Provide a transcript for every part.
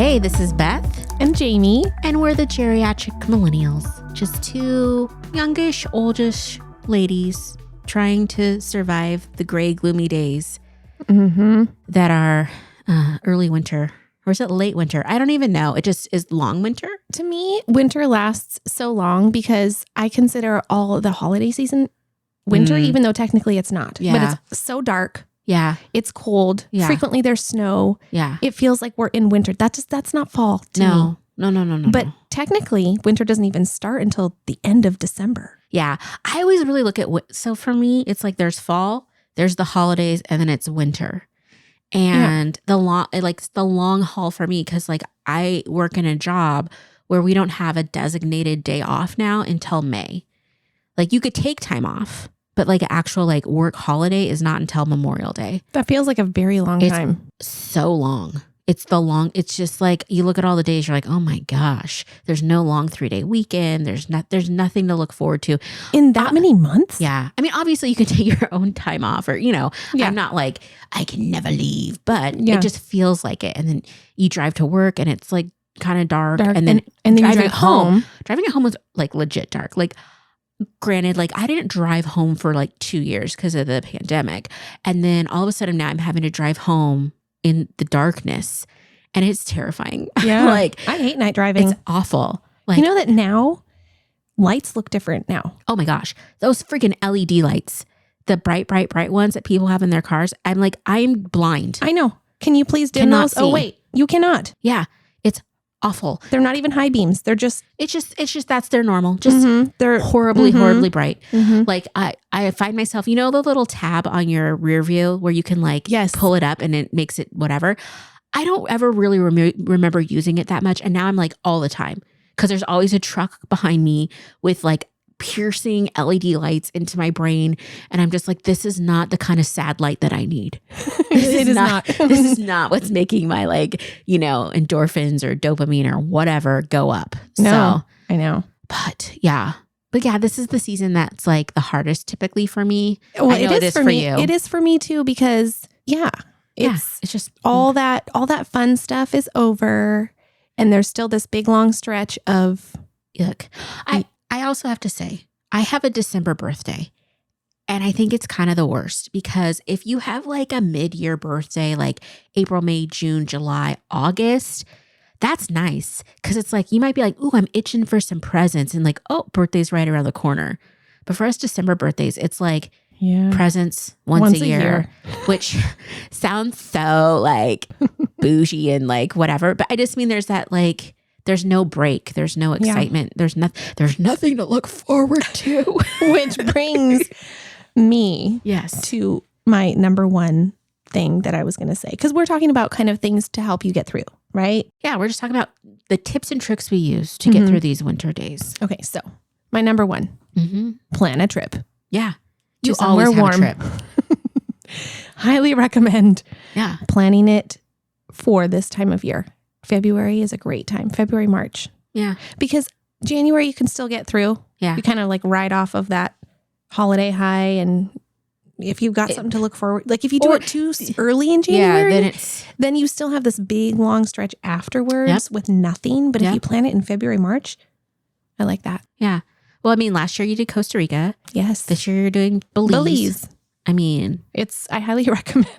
Hey, this is Beth. And Jamie. And we're the Geriatric Millennials. Just two youngish, oldish ladies trying to survive the gray, gloomy days that are early winter. Or is it late winter? I don't even know. It just is long winter. To me, winter lasts so long because I consider all of the holiday season winter, even though technically it's not. Yeah. But it's so dark. Yeah. It's cold. Yeah. Frequently there's snow. Yeah. It feels like we're in winter. That's not fall to me. No. But technically, winter doesn't even start until the end of December. Yeah. I always really look at, so for me, it's like there's fall, there's the holidays, and then it's winter. And the long haul for me, because like I work in a job where we don't have a designated day off now until May. Like you could take time off, but like an actual like work holiday is not until Memorial Day. That feels like a very long time. So long. It's just like you look at all the days, you're like, oh my gosh, there's no long 3-day weekend. There's nothing to look forward to. In that many months? Yeah. I mean, obviously you can take your own time off or, Yeah. I'm not like, I can never leave, but it just feels like it. And then you drive to work and it's like kind of dark. And then you driving drive home. Driving at home was like legit dark. Like granted, like I didn't drive home for like 2 years because of the pandemic. And then all of a sudden now I'm having to drive home in the darkness and it's terrifying. Yeah. Like I hate night driving. It's awful. Like, you know that now lights look different now. Oh my gosh. Those freaking LED lights, the bright ones that people have in their cars. I'm like, I'm blind. I know. Can you please dim Cannot those? see. Oh, wait, you cannot. Yeah. It's awful. They're not even high beams. They're just, It's just that's their normal. Just they're horribly bright. Like I find myself, the little tab on your rear view where you can like pull it up and it makes it whatever. I don't ever really remember using it that much. And now I'm like all the time because there's always a truck behind me with like piercing LED lights into my brain. And I'm just like, this is not the kind of sad light that I need. It is not. This is not what's making my like, endorphins or dopamine or whatever go up. No, So, I know. But yeah, this is the season that's like the hardest typically for me. Well, I know it is for me. you. It is for me too, because it's just all that fun stuff is over. And there's still this big long stretch of yuck. I also have to say, I have a December birthday. And I think it's kind of the worst because if you have like a mid-year birthday, like April, May, June, July, August, that's nice. Because it's like, you might be like, ooh, I'm itching for some presents. And like, oh, birthday's right around the corner. But for us December birthdays, it's like presents once a year. Which sounds so like bougie and like whatever. But I just mean there's that like, there's no break. There's no excitement. There's nothing to look forward to. Which brings me to my number one thing that I was going to say. Because we're talking about kind of things to help you get through, right? Yeah, we're just talking about the tips and tricks we use to get through these winter days. Okay, so my number one, plan a trip. Yeah. You To somewhere always have warm. a trip. Highly recommend planning it for this time of year. February is a great time. February, March. Yeah. Because January you can still get through. Yeah. You kind of like ride off of that holiday high, and if you've got something to look forward, like if you do it too early in January, then you still have this big long stretch afterwards with nothing. But if you plan it in February, March, I like that. Yeah. Well, I mean, last year you did Costa Rica. Yes. This year you're doing Belize. I mean, I highly recommend.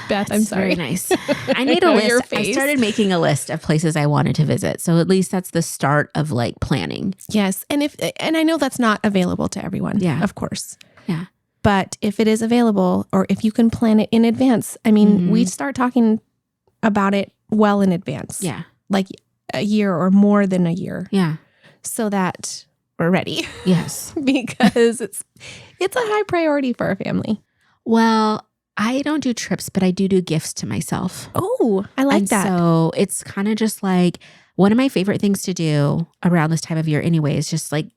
Beth, I'm sorry. Very nice. I made a list. I started making a list of places I wanted to visit. So at least that's the start of like planning. Yes. And I know that's not available to everyone. Yeah. Of course. Yeah. But if it is available, or if you can plan it in advance, I mean, we start talking about it well in advance. Yeah. Like a year or more than a year. Yeah. So that we're ready. Yes. Because it's a high priority for our family. Well, I don't do trips, but I do gifts to myself. Oh, I like that. So it's kind of just like one of my favorite things to do around this time of year anyway, is just like,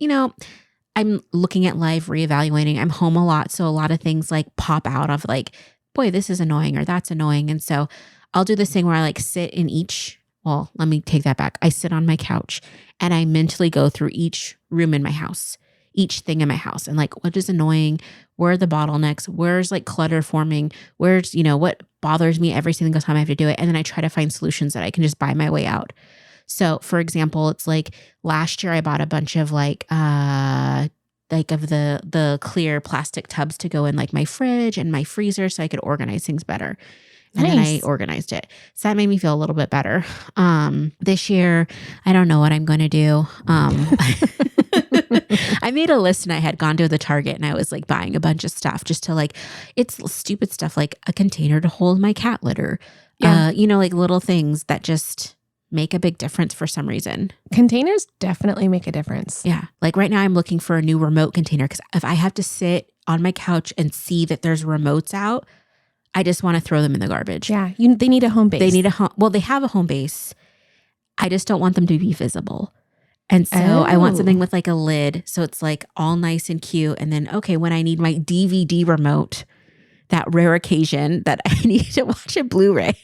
I'm looking at life, reevaluating. I'm home a lot. So a lot of things like pop out of like, boy, this is annoying or that's annoying. And so I'll do this thing where I like sit in well, let me take that back. I sit on my couch and I mentally go through each room in my house, each thing in my house, and like, what is annoying? Where are the bottlenecks? Where's like clutter forming? Where's, what bothers me every single time I have to do it. And then I try to find solutions that I can just buy my way out. So for example, it's like last year I bought a bunch of like of the clear plastic tubs to go in like my fridge and my freezer so I could organize things better. And then I organized it. So that made me feel a little bit better. This year, I don't know what I'm going to do. I made a list and I had gone to the Target and I was like buying a bunch of stuff just to like, it's stupid stuff like a container to hold my cat litter. Yeah. Like little things that just make a big difference for some reason. Containers definitely make a difference. Yeah. Like right now I'm looking for a new remote container because if I have to sit on my couch and see that there's remotes out, I just want to throw them in the garbage. Yeah. They need a home base. They need they have a home base. I just don't want them to be visible. And so I want something with like a lid. So it's like all nice and cute. And then, okay, when I need my DVD remote, that rare occasion that I need to watch a Blu-ray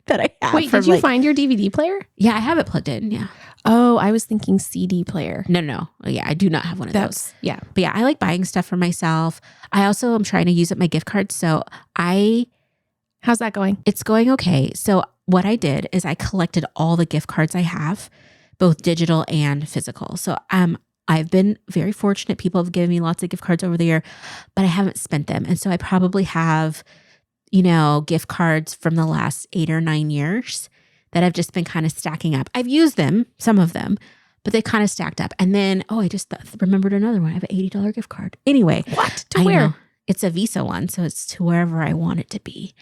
that I have. Wait, did you find your DVD player? Yeah, I have it plugged in. Yeah. Oh, I was thinking CD player. No. Yeah, I do not have one of those. Yeah. But yeah, I like buying stuff for myself. I also am trying to use up my gift cards. So how's that going? It's going okay. So what I did is I collected all the gift cards I have, both digital and physical. So I've been very fortunate. People have given me lots of gift cards over the year, but I haven't spent them. And so I probably have, gift cards from the last 8 or 9 years that have just been kind of stacking up. I've used them, some of them, but they kind of stacked up. And then, I just remembered another one. I have an $80 gift card. Anyway. What? To where? Know. It's a Visa one, so it's to wherever I want it to be.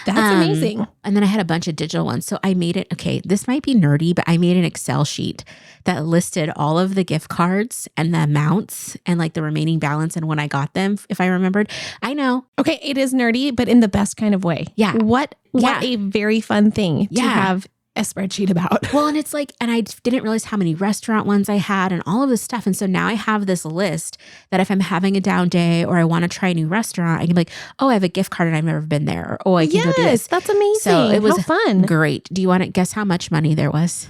That's amazing. And then I had a bunch of digital ones. So I made it, okay, this might be nerdy, but I made an Excel sheet that listed all of the gift cards and the amounts and like the remaining balance and when I got them, if I remembered. I know. Okay, it is nerdy, but in the best kind of way. Yeah. What a very fun thing to have a spreadsheet about. Well, and it's like, and I didn't realize how many restaurant ones I had and all of this stuff. And so now I have this list that if I'm having a down day or I want to try a new restaurant, I can be like, I have a gift card and I've never been there. Or, I can go do this. That's amazing. So it was how fun. Great. Do you want to guess how much money there was?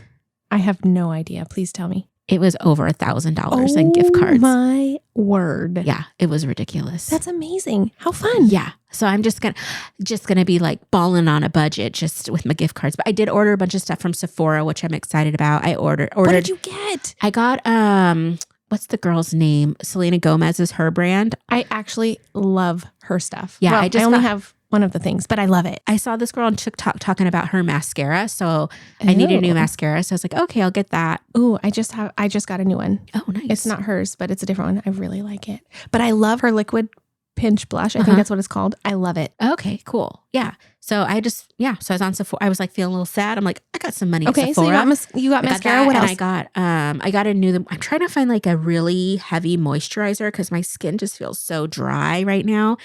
I have no idea. Please tell me. It was over $1,000 in gift cards. Oh my word. Yeah, it was ridiculous. That's amazing. How fun. Yeah. So I'm just gonna be like balling on a budget just with my gift cards. But I did order a bunch of stuff from Sephora, which I'm excited about. I ordered. What did you get? I got what's the girl's name? Selena Gomez's her brand. I actually love her stuff. Yeah, well, I only have one of the things, but I love it. I saw this girl on TikTok talking about her mascara. So I need a new mascara. So I was like, okay, I'll get that. Ooh, I just got a new one. Oh, nice. It's not hers, but it's a different one. I really like it. But I love her liquid pinch blush. I think that's what it's called. I love it. Okay, cool. Yeah. So I was on Sephora. I was like feeling a little sad. I'm like, I got some money. Okay, at Sephora. so you got mascara. What else? And I got a new. I'm trying to find like a really heavy moisturizer because my skin just feels so dry right now.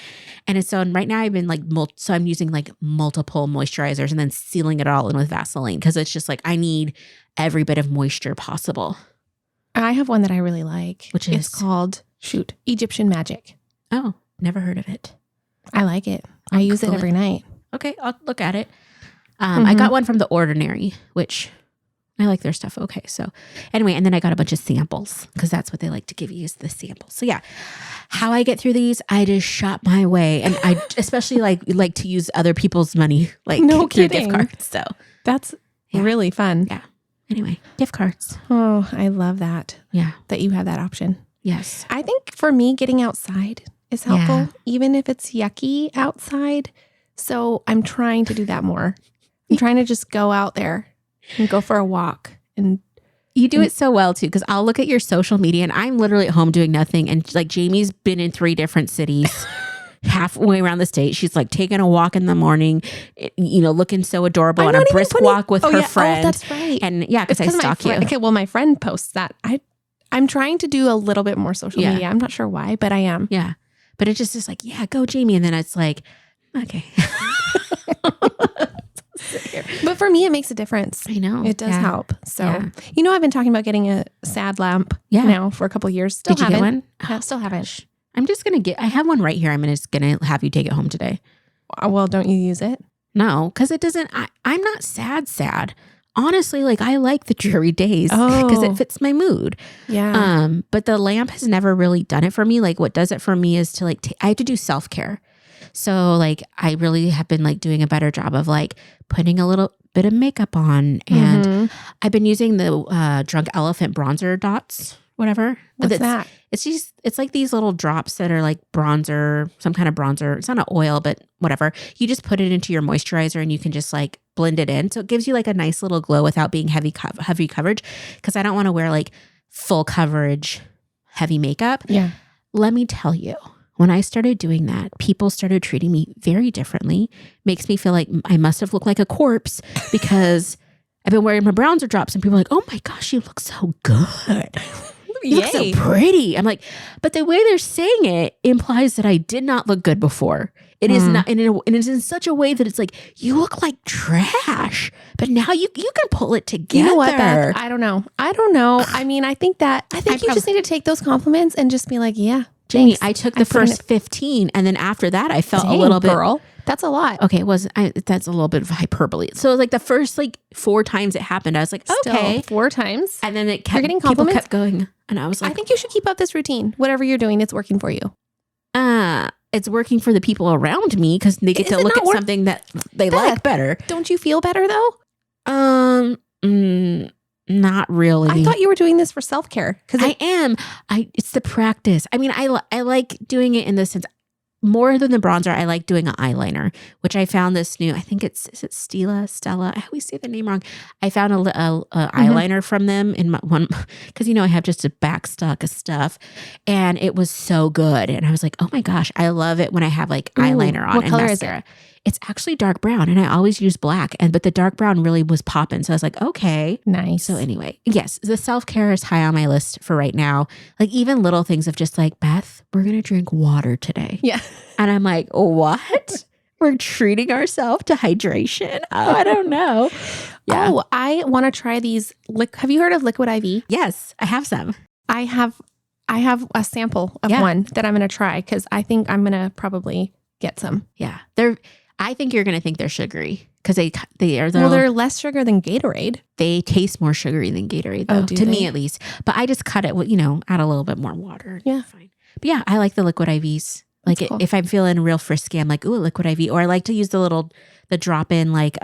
And right now I've been like, so I'm using like multiple moisturizers and then sealing it all in with Vaseline because it's just like I need every bit of moisture possible. I have one that I really like. Which is called Egyptian Magic. Oh, never heard of it. I like it. I use it every night. Okay, I'll look at it. I got one from The Ordinary, which I like their stuff. Okay, so anyway, and then I got a bunch of samples because that's what they like to give you is the samples. So yeah, how I get through these, I just shop my way, and I especially like to use other people's money, like no through kidding. gift cards. So that's really fun. Yeah. Anyway, gift cards. Oh, I love that. Yeah, that you have that option. Yes, I think for me, getting outside is helpful, even if it's yucky outside. So I'm trying to do that more. I'm trying to just go out there and go for a walk. And you do it so well too, because I'll look at your social media and I'm literally at home doing nothing. And like Jamie's been in 3 different cities, halfway around the state. She's like taking a walk in the morning, looking so adorable on a brisk walk with her friend. Oh, that's right. And yeah, because I stalk you. Okay, well, my friend posts that. I'm trying to do a little bit more social media. I'm not sure why, but I am. Yeah. But it just is like, yeah, go Jamie. And then it's like, okay. But for me, it makes a difference. I know. It does help. So, I've been talking about getting a sad lamp now for a couple of years. Did you get one? Still haven't. I'm just going to I have one right here. I'm just going to have you take it home today. Well, don't you use it? No, because it doesn't, I'm not sad. Honestly, like I like the dreary days because it fits my mood. Yeah. But the lamp has never really done it for me. Like what does it for me is to I have to do self-care. So like I really have been like doing a better job of like putting a little bit of makeup on, and I've been using the Drunk Elephant bronzer dots, whatever. What's that? It's like these little drops that are like bronzer, some kind of bronzer. It's not an oil, but whatever. You just put it into your moisturizer and you can just like blend it in. So it gives you like a nice little glow without being heavy coverage, because I don't want to wear like full coverage heavy makeup. Yeah. Let me tell you, when I started doing that, people started treating me very differently. Makes me feel like I must have looked like a corpse because I've been wearing my bronzer drops and people are like, oh my gosh, you look so good. You look so pretty. I'm like, but the way they're saying it implies that I did not look good before. It is not, and it's in such a way that it's like, you look like trash, but now you can pull it together. You know what? I don't know. I mean, I think you just need to take those compliments and just be like, yeah, Jamie, thanks. I took the first 15, and then after that, I felt a little bit. Girl, that's a lot. Okay, that's a little bit of hyperbole. So like the first like 4 times it happened, I was like, okay, 4 times, and then you're getting compliments? People kept going, and I was like, I think you should keep up this routine. Whatever you're doing, it's working for you. It's working for the people around me because they get to look at something that they like better. Don't you feel better though? Not really. I thought you were doing this for self-care. Because I am. It's the practice. I mean, I like doing it in the sense, more than the bronzer, I like doing an eyeliner, which I found this new, I think is it Stella? I always say the name wrong. I found a eyeliner from them in my one, because I have just a back stock of stuff, and it was so good. And I was like, oh my gosh, I love it when I have like eyeliner on. What and color mascara. is it? It's actually dark brown, and I always use black, but the dark brown really was popping. So I was like, okay. Nice. So anyway, yes, the self-care is high on my list for right now. Like even little things of just like, Beth, we're going to drink water today. Yeah. And I'm like, what? We're treating ourselves to hydration? Oh, I don't know. Yeah. Oh, I want to try these. Have you heard of Liquid IV? Yes, I have some. I have a sample of one that I'm going to try because I think I'm going to probably get some. Yeah. I think you're going to think they're sugary because they're less sugar than Gatorade. They taste more sugary than Gatorade, though, to me at least. But I just cut it with, add a little bit more water. Yeah. Fine. But yeah, I like the Liquid IVs. Like cool. If I'm feeling real frisky, I'm like, ooh, a Liquid IV. Or I like to use the drop-in like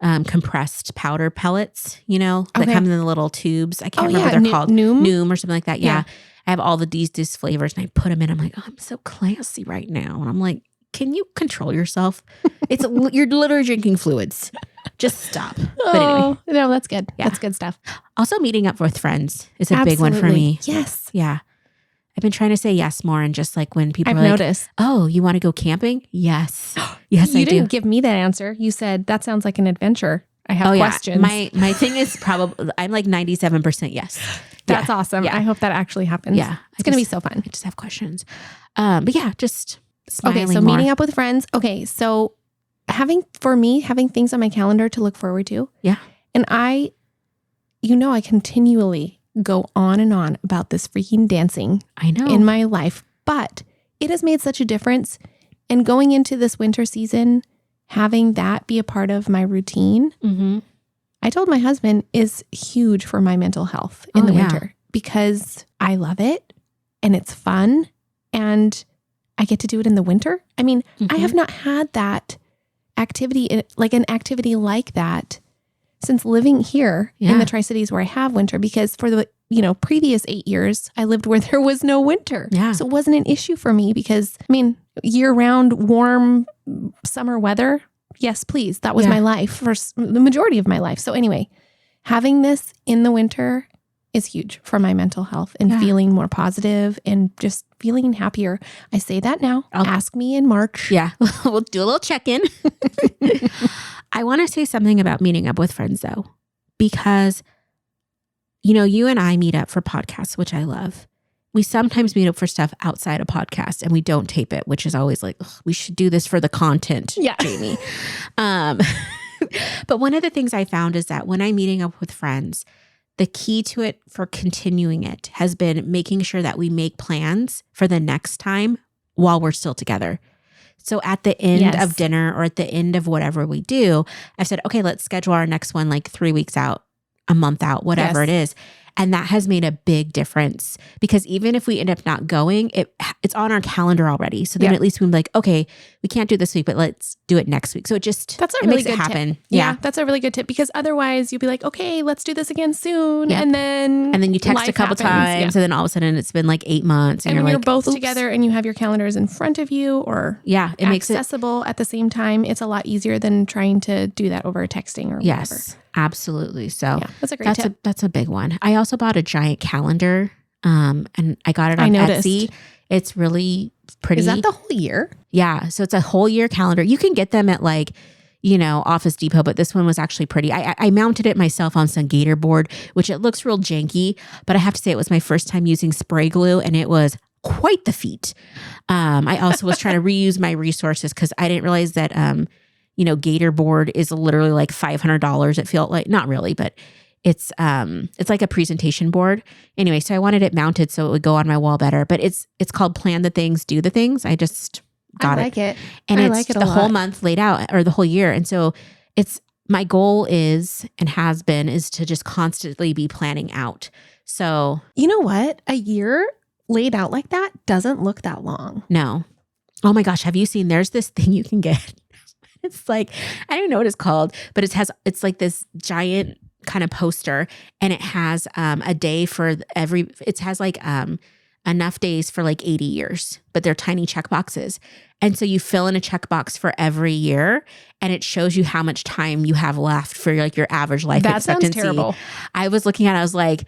compressed powder pellets, that come in the little tubes. I can't remember what they're called. Noom or something like that. Yeah. I have all these flavors and I put them in. I'm like, oh, I'm so classy right now. And I'm like, can you control yourself? You're literally drinking fluids. Just stop. But anyway. No, that's good. Yeah. That's good stuff. Also, meeting up with friends is a big one for me. Yes. Yeah. I've been trying to say yes more, and just like when people noticed. Oh, you want to go camping? Yes. Yes, I do. You didn't give me that answer. You said that sounds like an adventure. I have questions. My thing is probably I'm like 97% yes. That's awesome. Yeah. I hope that actually happens. Yeah. It's going to be so fun. I just have questions. But yeah, just smiling Okay, so more. meeting up with friends. Okay, so having things on my calendar to look forward to. Yeah. And I continually go on and on about this freaking dancing in my life, but it has made such a difference. And going into this winter season, having that be a part of my routine, I told my husband, is huge for my mental health in the winter because I love it and it's fun and I get to do it in the winter. I mean, I have not had that activity, like an activity like that, since living here in the Tri-Cities where I have winter, because for the previous 8 years, I lived where there was no winter. Yeah. So it wasn't an issue for me because, year-round warm summer weather, yes, please. That was my life for the majority of my life. So anyway, having this in the winter is huge for my mental health and feeling more positive and just feeling happier. I say that now. Ask me in March. Yeah. We'll do a little check-in. I want to say something about meeting up with friends though, because, you and I meet up for podcasts, which I love. We sometimes meet up for stuff outside a podcast and we don't tape it, which is always like, we should do this for the content, Jamie. But one of the things I found is that when I'm meeting up with friends, the key to it for continuing it has been making sure that we make plans for the next time while we're still together. So at the end of dinner or at the end of whatever we do, I've said, okay, let's schedule our next one like 3 weeks out, a month out, whatever it is. And that has made a big difference because even if we end up not going, it's on our calendar already. So then at least we're like, okay, we can't do this week, but let's do it next week. So that's a really good tip. Yeah, that's a really good tip because otherwise you'll be like, okay, let's do this again soon. Yep. And then you text a couple times and then all of a sudden it's been like 8 months. And you're when like, you're both together and you have your calendars in front of you or it makes accessible at the same time, it's a lot easier than trying to do that over texting or whatever. Yes, absolutely. So that's a great tip. That's a big one. I also bought a giant calendar and I got it on Etsy. It's really pretty. Is that the whole year? Yeah. So it's a whole year calendar. You can get them at like, Office Depot, but this one was actually pretty. I mounted it myself on some gator board, which it looks real janky, but I have to say it was my first time using spray glue and it was quite the feat. I also was trying to reuse my resources because I didn't realize that, gator board is literally like $500. It felt like, not really, but it's like a presentation board. Anyway, so I wanted it mounted so it would go on my wall better, but it's called Plan the Things, Do the Things. I just got it. I like it. And it's the whole month laid out or the whole year. And so my goal is and has been is to just constantly be planning out. So you know what? A year laid out like that doesn't look that long. No. Oh my gosh. Have you seen, there's this thing you can get. It's like, I don't even know what it's called, but it's like this giant kind of poster and it has a day for it has like enough days for like 80 years, but they're tiny check boxes. And so you fill in a checkbox for every year and it shows you how much time you have left for like your average life expectancy. That sounds terrible. I was looking at it, I was like,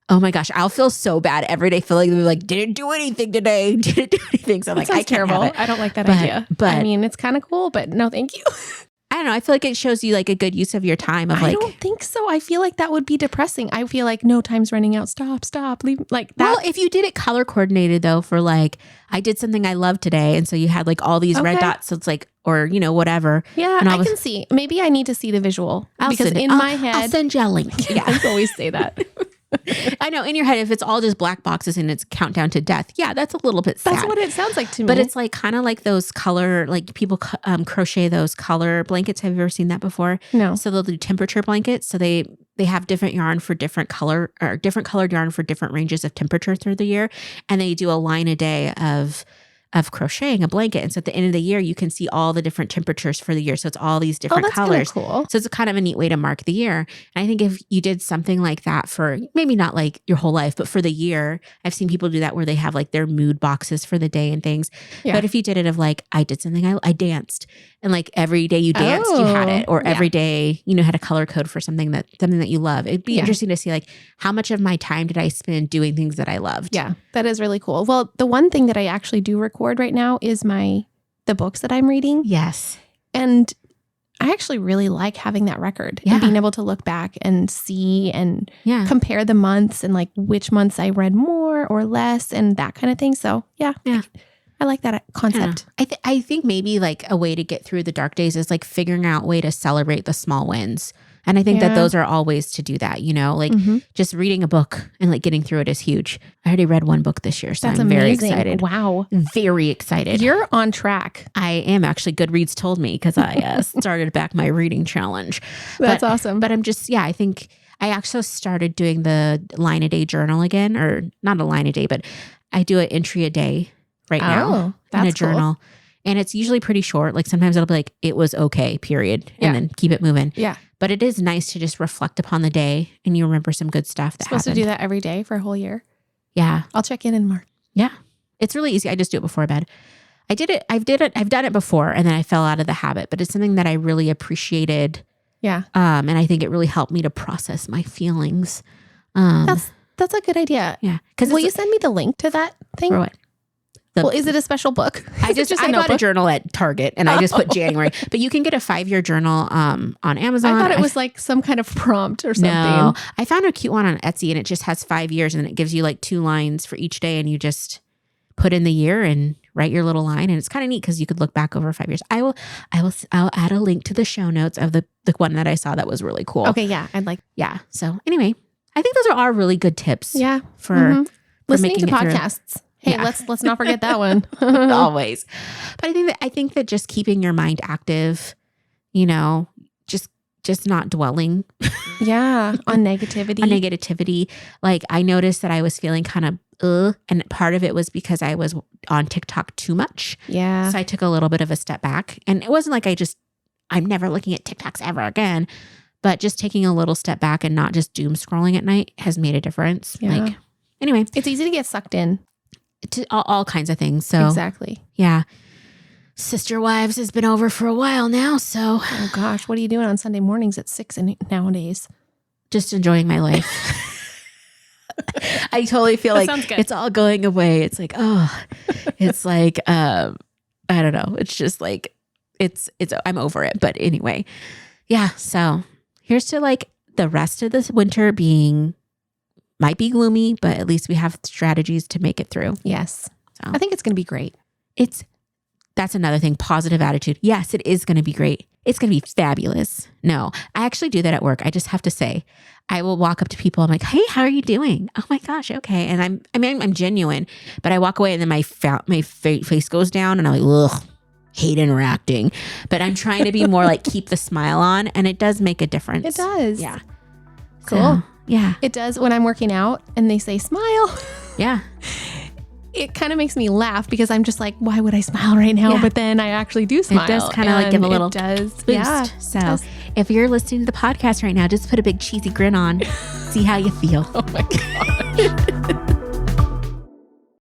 oh my gosh, I'll feel so bad every day feeling like, didn't do anything today. Didn't do anything. So I'm like, I can't terrible. have it. I don't like that idea. But I mean, it's kind of cool, but no, thank you. I don't know. I feel like it shows you like a good use of your time of I don't think so. I feel like that would be depressing. I feel like no, time's running out. Stop, leave. Like that. Well, if you did it color coordinated though, for like, I did something I love today. And so you had like all these red dots. So it's like, or, whatever. Yeah, I can see. Maybe I need to see the visual because in my head. I'll send you a link. Yeah, I always say that. I know in your head, if it's all just black boxes and it's countdown to death. Yeah, that's a little bit sad. That's what it sounds like to me. But it's like kind of like those color, like people crochet those color blankets. Have you ever seen that before? No. So they'll do temperature blankets. So they have different yarn for different color or different colored yarn for different ranges of temperature through the year. And they do a line a day of crocheting a blanket. And so at the end of the year, you can see all the different temperatures for the year. So it's all these different colors. Cool. So it's kind of a neat way to mark the year. And I think if you did something like that for maybe not like your whole life, but for the year, I've seen people do that where they have like their mood boxes for the day and things. Yeah. But if you did it of like, I did something, I danced. And like every day you danced, you had it. Or every day, had a color code for something that you love. It'd be interesting to see like how much of my time did I spend doing things that I loved. Yeah, that is really cool. Well, the one thing that I actually do record right now is the books that I'm reading. Yes. And I actually really like having that record and being able to look back and see and compare the months and like which months I read more or less and that kind of thing. So yeah. I like that concept. I think maybe like a way to get through the dark days is like figuring out a way to celebrate the small wins. And I think that those are all ways to do that, like just reading a book and like getting through it is huge. I already read one book this year, so I'm very excited. Wow. Very excited. You're on track. I am actually. Goodreads told me because I started back my reading challenge. That's awesome. But I'm just, I think I actually started doing the line a day journal again, or not a line a day, but I do an entry a day right now in a journal. Cool. And it's usually pretty short. Like sometimes it'll be like, it was okay, period. And then keep it moving. Yeah. But it is nice to just reflect upon the day and you remember some good stuff that happened. Supposed to do that every day for a whole year? Yeah. I'll check in March. Yeah. It's really easy. I just do it before bed. I've done it before and then I fell out of the habit, but it's something that I really appreciated. Yeah. And I think it really helped me to process my feelings. That's a good idea. Yeah. Will you send me the link to that thing? For what? Is it a special book? I got a journal at Target and I just put January, but you can get a 5-year journal on Amazon. I thought it was like some kind of prompt or something. No, I found a cute one on Etsy and it just has 5 years and it gives you like 2 lines for each day and you just put in the year and write your little line. And it's kind of neat because you could look back over 5 years. I'll add a link to the show notes of the one that I saw that was really cool. Okay. Yeah. Yeah. So anyway, I think those are all really good tips. Yeah. For listening to podcasts. Hey, let's not forget that one. Always. But I think that just keeping your mind active, just just not dwelling. Yeah. On negativity. Like I noticed that I was feeling kind of, and part of it was because I was on TikTok too much. Yeah. So I took a little bit of a step back, and it wasn't like I'm never looking at TikToks ever again, but just taking a little step back and not just doom scrolling at night has made a difference. Yeah. Like, anyway, it's easy to get sucked in to all kinds of things. So exactly. Yeah. Sister Wives has been over for a while now. So, oh gosh, what are you doing on Sunday mornings at 6 nowadays? Just enjoying my life. I totally feel like it's all going away. It's like, it's like, I don't know. It's just like, I'm over it. But anyway, yeah. So here's to like the rest of this winter might be gloomy, but at least we have strategies to make it through. Yes. So I think it's going to be great. That's another thing. Positive attitude. Yes, it is going to be great. It's going to be fabulous. No, I actually do that at work. I just have to say, I will walk up to people. I'm like, hey, how are you doing? Oh my gosh. Okay. And I'm genuine, but I walk away and then my face goes down and I'm like, ugh, hate interacting. But I'm trying to be more like, keep the smile on. And it does make a difference. It does. Yeah. Cool. So, yeah. It does when I'm working out and they say smile. Yeah. It kind of makes me laugh because I'm just like, why would I smile right now? Yeah. But then I actually do smile. It does kind of like give a little boost. Yeah, so if you're listening to the podcast right now, just put a big cheesy grin on. See how you feel. Oh my gosh.